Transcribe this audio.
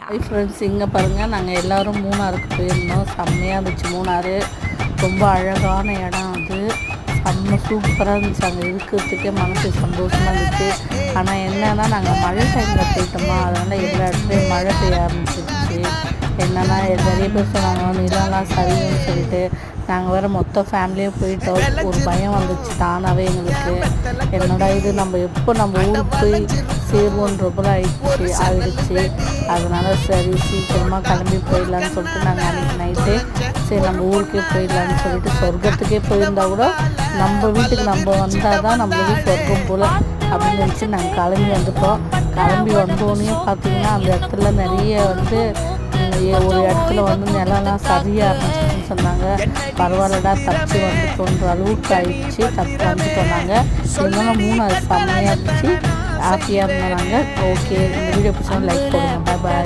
Hi friends, இங்கே பாருங்கள், நாங்கள் எல்லோரும் மூணாருக்கு போயிருந்தோம். செம்மையாக இருந்துச்சு. மூணாறு ரொம்ப அழகான இடம். அது செம்ம சூப்பராக இருந்துச்சு. அங்கே இருக்கிறதுக்கே மனசு சந்தோஷமாக இருந்துச்சு. ஆனால் என்னென்னா நாங்கள் மழை டைமில் போயிட்டோமா, அதனால் எல்லா இடத்துலையும் மழை பெய்ய ஆரம்பிச்சிருச்சு. என்னென்னா நிறைய பேர் சொன்னாங்க நிலம்லாம் சரின்னு சொல்லிட்டு. நாங்கள் வேறு மொத்த ஃபேமிலியே போயிட்டோம். ஒரு பயம் வந்துச்சு தானாகவே எங்களுக்கு. என்னடா இது, நம்ம எப்போ நம்ம ஊருக்கு போய் சேருவோன்ற போல் ஆயிடுச்சு. அதனால் சரி சீக்கிரமாக கிளம்பி போயிடலான்னு சொல்லிட்டு நாங்கள் அன்றைக்கி நைட்டே சரி நம்ம ஊருக்கே போயிடலான்னு சொல்லிட்டு, சொர்க்கத்துக்கே போயிருந்தா கூட நம்ம வீட்டுக்கு நம்ம வந்தால் தான் நம்மளுக்கு சொர்க்கம் போல் அப்படின்னு நினச்சி நாங்கள் கிளம்பி வந்துட்டோம். கிளம்பி வந்தோடனே பார்த்திங்கன்னா அந்த இடத்துல நிறைய ஒரு இடத்துல நிலம்லாம் சரியாக ஆரம்பிச்சுன்னு சொன்னாங்க. பரவாயில்லடா, தப்பிச்சு வந்துட்டோன்ற அளவுக்கு ஆயிடுச்சு. தப்பிச்சு வந்துட்டோம். நாங்கள் இருந்தாலும் 3 செம்மையாக இருந்துச்சு. ஹாப்பியாக இருந்தோம் நாங்கள். ஓகே, இந்த வீடியோ பிடிச்சா லைக் பண்ணுங்கள். பாய் பாய்.